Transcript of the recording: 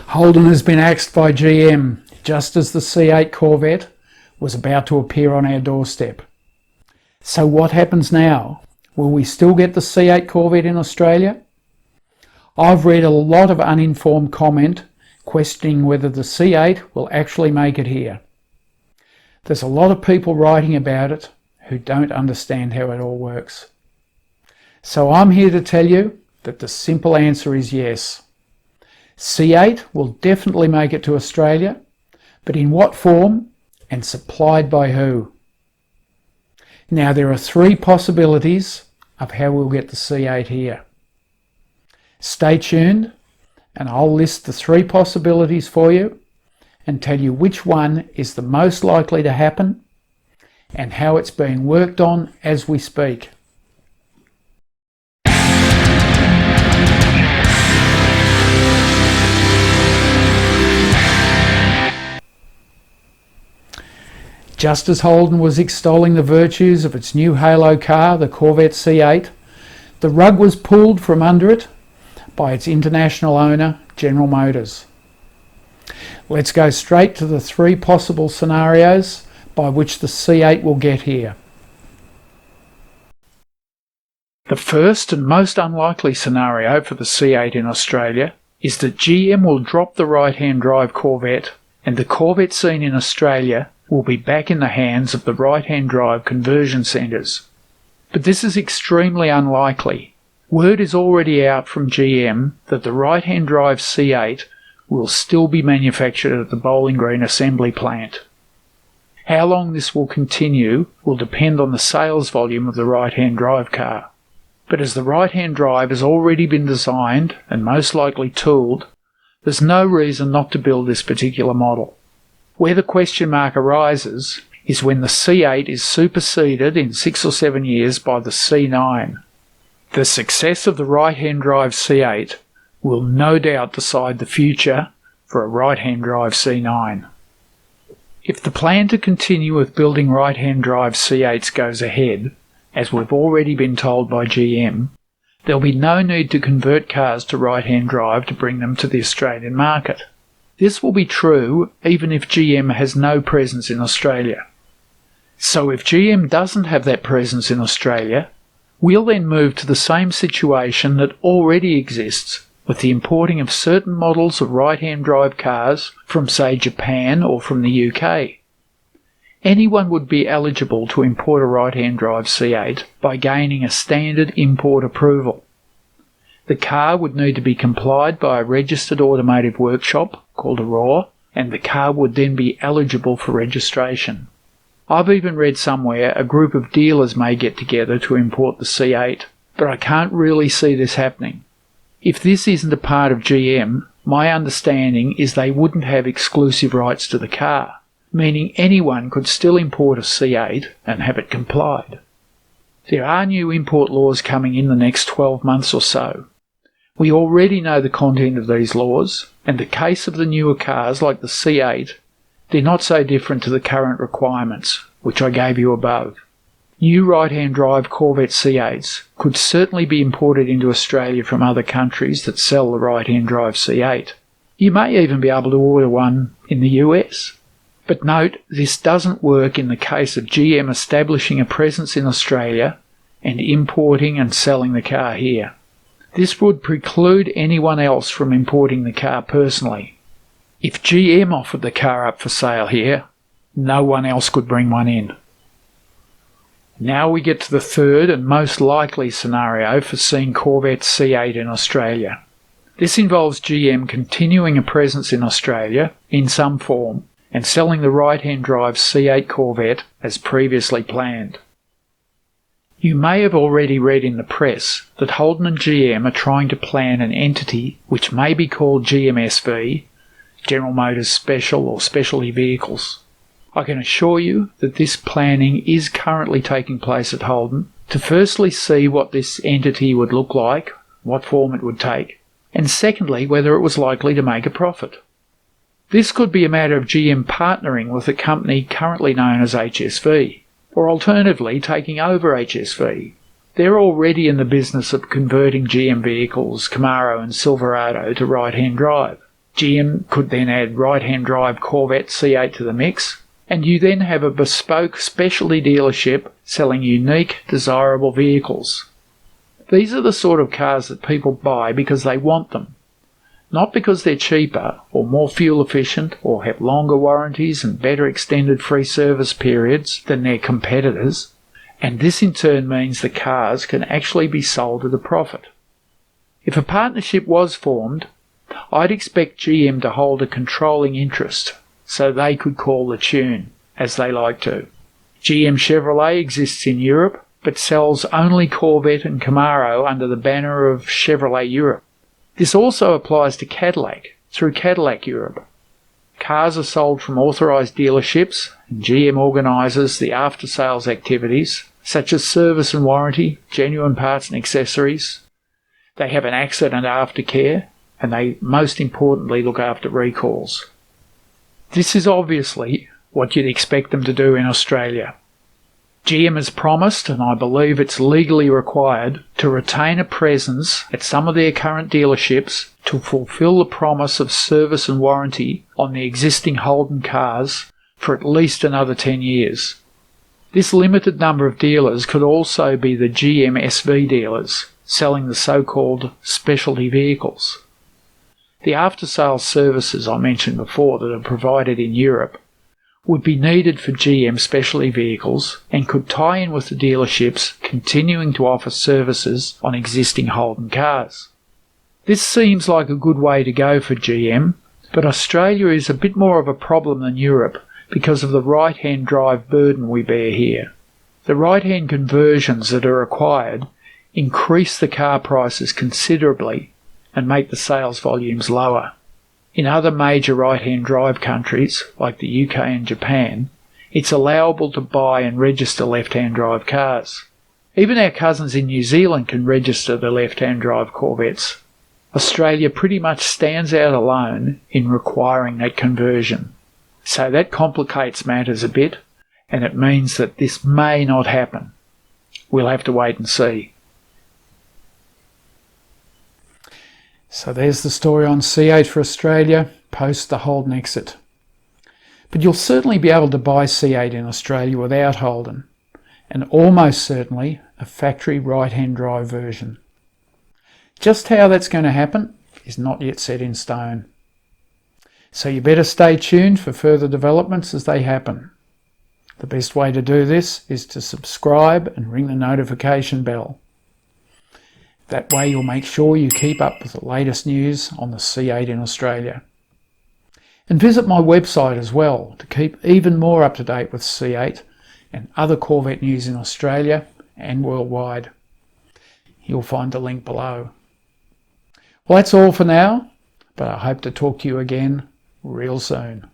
Holden has been axed by GM just as the C8 Corvette was about to appear on our doorstep. So what happens now? Will we still get the C8 Corvette in Australia? I've read a lot of uninformed comment questioning whether the C8 will actually make it here. There's a lot of people writing about it who don't understand how it all works. So I'm here to tell you that the simple answer is yes. C8 will definitely make it to Australia, but in what form and supplied by who? Now there are three possibilities of how we'll get the C8 here. Stay tuned and I'll list the three possibilities for you and tell you which one is the most likely to happen and how it's being worked on as we speak. Just as Holden was extolling the virtues of its new halo car, the Corvette C8, the rug was pulled from under it by its international owner, General Motors. Let's go straight to the three possible scenarios by which the C8 will get here. The first and most unlikely scenario for the C8 in Australia is that GM will drop the right-hand drive Corvette and the Corvette scene in Australia will be back in the hands of the right-hand drive conversion centres. But this is extremely unlikely. Word is already out from GM that the right-hand drive C8 will still be manufactured at the Bowling Green assembly plant. How long this will continue will depend on the sales volume of the right-hand drive car. But as the right-hand drive has already been designed and most likely tooled, there's no reason not to build this particular model. Where the question mark arises is when the C8 is superseded in 6 or 7 years by the C9. The success of the right-hand drive C8 will no doubt decide the future for a right-hand drive C9. If the plan to continue with building right-hand drive C8s goes ahead, as we've already been told by GM, there'll be no need to convert cars to right-hand drive to bring them to the Australian market. This will be true even if GM has no presence in Australia. So if GM doesn't have that presence in Australia, we'll then move to the same situation that already exists with the importing of certain models of right-hand drive cars from, say, Japan or from the UK. Anyone would be eligible to import a right-hand drive C8 by gaining a standard import approval. The car would need to be complied by a registered automotive workshop called a RAW, and the car would then be eligible for registration. I've even read somewhere a group of dealers may get together to import the C8, but I can't really see this happening. If this isn't a part of GM, my understanding is they wouldn't have exclusive rights to the car, meaning anyone could still import a C8 and have it complied. There are new import laws coming in the next 12 months or so. We already know the content of these laws, and the case of the newer cars like the C8, they're not so different to the current requirements, which I gave you above. New right-hand drive Corvette C8s could certainly be imported into Australia from other countries that sell the right-hand drive C8. You may even be able to order one in the US. But note, this doesn't work in the case of GM establishing a presence in Australia and importing and selling the car here. This would preclude anyone else from importing the car personally. If GM offered the car up for sale here, no one else could bring one in. Now we get to the third and most likely scenario for seeing Corvette C8 in Australia. This involves GM continuing a presence in Australia in some form and selling the right-hand drive C8 Corvette as previously planned. You may have already read in the press that Holden and GM are trying to plan an entity which may be called GMSV, General Motors Special or Specialty Vehicles. I can assure you that this planning is currently taking place at Holden to firstly see what this entity would look like, what form it would take, and secondly whether it was likely to make a profit. This could be a matter of GM partnering with a company currently known as HSV, or alternatively taking over HSV. They're already in the business of converting GM vehicles, Camaro and Silverado, to right-hand drive. GM could then add right-hand drive Corvette C8 to the mix, and you then have a bespoke specialty dealership selling unique, desirable vehicles. These are the sort of cars that people buy because they want them, not because they're cheaper or more fuel efficient or have longer warranties and better extended free service periods than their competitors, and this in turn means the cars can actually be sold at a profit. If a partnership was formed, I'd expect GM to hold a controlling interest so they could call the tune, as they like to. GM Chevrolet exists in Europe, but sells only Corvette and Camaro under the banner of Chevrolet Europe. This also applies to Cadillac, through Cadillac Europe. Cars are sold from authorised dealerships, and GM organises the after-sales activities, such as service and warranty, genuine parts and accessories. They have an accident aftercare, and they most importantly look after recalls. This is obviously what you'd expect them to do in Australia. GM has promised, and I believe it's legally required, to retain a presence at some of their current dealerships to fulfil the promise of service and warranty on the existing Holden cars for at least another 10 years. This limited number of dealers could also be the GM SV dealers, selling the so-called specialty vehicles. The after-sales services I mentioned before that are provided in Europe would be needed for GM specialty vehicles and could tie in with the dealerships continuing to offer services on existing Holden cars. This seems like a good way to go for GM, but Australia is a bit more of a problem than Europe because of the right-hand drive burden we bear here. The right-hand conversions that are required increase the car prices considerably and make the sales volumes lower. In other major right-hand drive countries, like the UK and Japan, it's allowable to buy and register left-hand drive cars. Even our cousins in New Zealand can register their left-hand drive Corvettes. Australia pretty much stands out alone in requiring that conversion. So that complicates matters a bit, and it means that this may not happen. We'll have to wait and see. So there's the story on C8 for Australia post the Holden exit. But you'll certainly be able to buy C8 in Australia without Holden, and almost certainly a factory right-hand drive version. Just how that's going to happen is not yet set in stone. So you better stay tuned for further developments as they happen. The best way to do this is to subscribe and ring the notification bell. That way you'll make sure you keep up with the latest news on the C8 in Australia. And visit my website as well to keep even more up to date with C8 and other Corvette news in Australia and worldwide. You'll find the link below. Well, that's all for now, but I hope to talk to you again real soon.